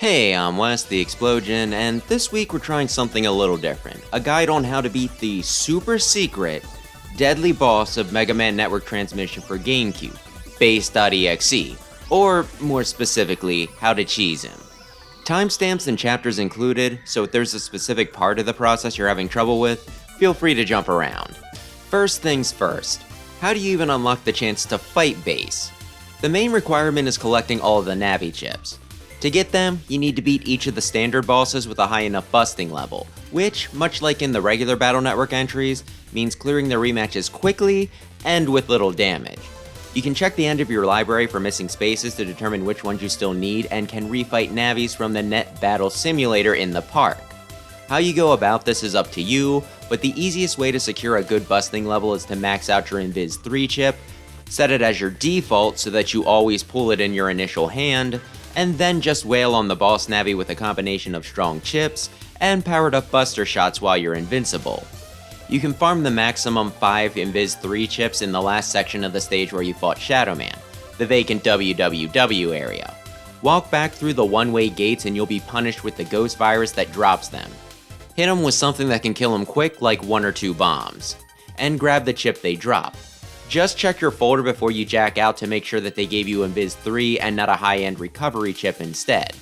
Hey, I'm Wes, the Explosion, and this week we're trying something a little different. A guide on how to beat the super secret, deadly boss of Mega Man Network Transmission for GameCube, Bass.EXE, or more specifically, how to cheese him. Timestamps and chapters included, so if there's a specific part of the process you're having trouble with, feel free to jump around. First things first, how do you even unlock the chance to fight Bass? The main requirement is collecting all of the Navi Chips. To get them, you need to beat each of the standard bosses with a high enough busting level, which, much like in the regular Battle Network entries, means clearing the rematches quickly and with little damage. You can check the end of your library for missing spaces to determine which ones you still need and can refight Navis from the Net Battle Simulator in the park. How you go about this is up to you, but the easiest way to secure a good busting level is to max out your Invis 3 chip, set it as your default so that you always pull it in your initial hand, and then just wail on the boss Navi with a combination of strong chips and powered up buster shots while you're invincible. You can farm the maximum 5 Invis 3 chips in the last section of the stage where you fought Shadow Man, the vacant WWW area. Walk back through the one-way gates and you'll be punished with the ghost virus that drops them. Hit them with something that can kill them quick like 1 or 2 bombs, and grab the chip they drop. Just check your folder before you jack out to make sure that they gave you Invis 3 and not a high-end recovery chip instead.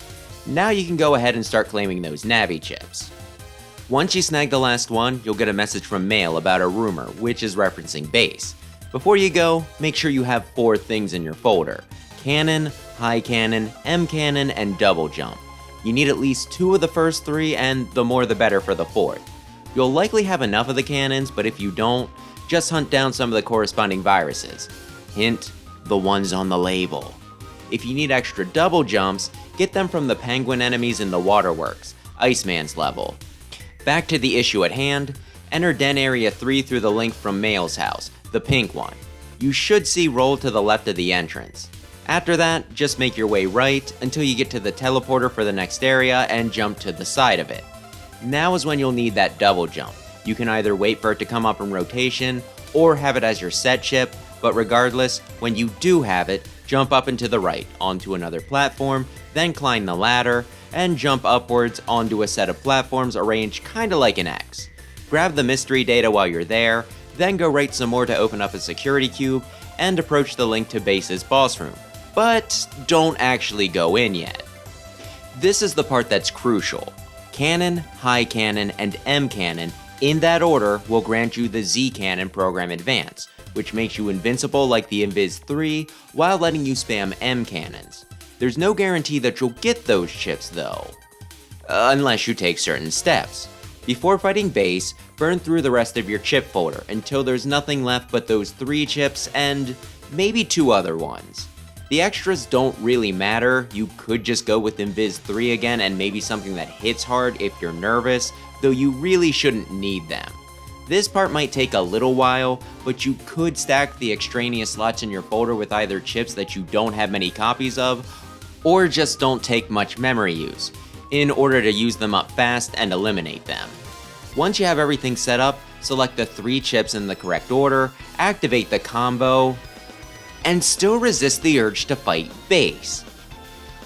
Now you can go ahead and start claiming those Navi chips. Once you snag the last one, you'll get a message from Mail about a rumor, which is referencing Bass. Before you go, make sure you have 4 things in your folder: Cannon, High Cannon, M Cannon, and Double Jump. You need at least 2 of the first 3, and the more the better for the 4th. You'll likely have enough of the cannons, but if you don't, just hunt down some of the corresponding viruses. Hint, the ones on the label. If you need extra double jumps, get them from the penguin enemies in the Waterworks, Iceman's level. Back to the issue at hand, enter Den Area 3 through the link from Mail's house, the pink one. You should see roll to the left of the entrance. After that, just make your way right until you get to the teleporter for the next area and jump to the side of it. Now is when you'll need that double jump. You can either wait for it to come up in rotation, or have it as your set chip, but regardless, when you do have it, jump up and to the right, onto another platform, then climb the ladder, and jump upwards onto a set of platforms arranged kinda like an X. Grab the mystery data while you're there, then go right some more to open up a security cube, and approach the link to Bass's boss room. But don't actually go in yet. This is the part that's crucial. Cannon, High Cannon, and M Cannon in that order will grant you the Z Cannon Program Advance, which makes you invincible like the Invis 3 while letting you spam M Cannons. There's no guarantee that you'll get those chips though, unless you take certain steps. Before fighting Bass, burn through the rest of your chip folder until there's nothing left but those 3 chips and maybe 2 other ones. The extras don't really matter. You could just go with Invis 3 again and maybe something that hits hard if you're nervous, though you really shouldn't need them. This part might take a little while, but you could stack the extraneous slots in your folder with either chips that you don't have many copies of, or just don't take much memory use, in order to use them up fast and eliminate them. Once you have everything set up, select the 3 chips in the correct order, activate the combo, and still resist the urge to fight Bass.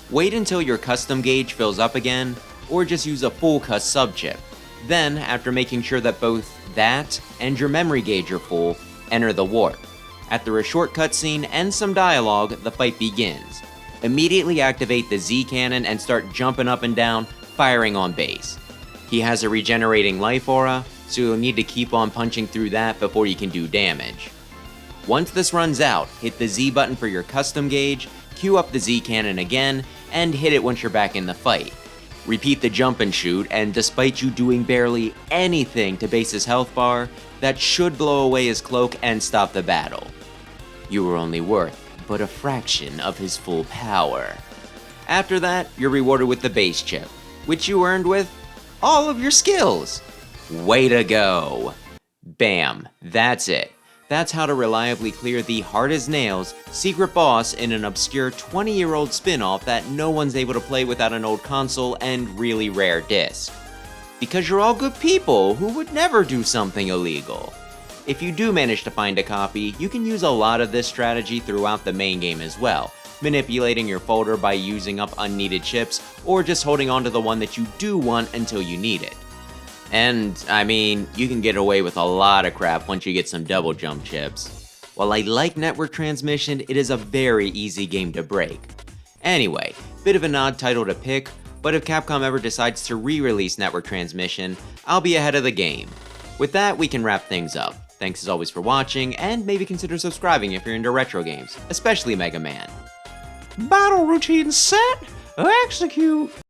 Wait until your custom gauge fills up again, or just use a full cuss sub-chip. Then, after making sure that both that and your memory gauge are full, enter the warp. After a short cutscene and some dialogue, the fight begins. Immediately activate the Z Cannon and start jumping up and down, firing on Bass. He has a regenerating life aura, so you'll need to keep on punching through that before you can do damage. Once this runs out, hit the Z button for your custom gauge, queue up the Z Cannon again, and hit it once you're back in the fight. Repeat the jump and shoot, and despite you doing barely anything to Bass's health bar, that should blow away his cloak and stop the battle. You were only worth but a fraction of his full power. After that, you're rewarded with the Bass chip, which you earned with all of your skills. Way to go! Bam, that's it. That's how to reliably clear the hard-as-nails secret boss in an obscure 20-year-old spin-off that no one's able to play without an old console and really rare disc. Because you're all good people who would never do something illegal. If you do manage to find a copy, you can use a lot of this strategy throughout the main game as well, manipulating your folder by using up unneeded chips, or just holding on to the one that you do want until you need it. And, I mean, you can get away with a lot of crap once you get some double jump chips. While I like network transmission, it is a very easy game to break. Anyway, bit of an odd title to pick, but if Capcom ever decides to re-release network transmission, I'll be ahead of the game. With that, we can wrap things up. Thanks as always for watching, and maybe consider subscribing if you're into retro games, especially Mega Man. Battle routine set, execute!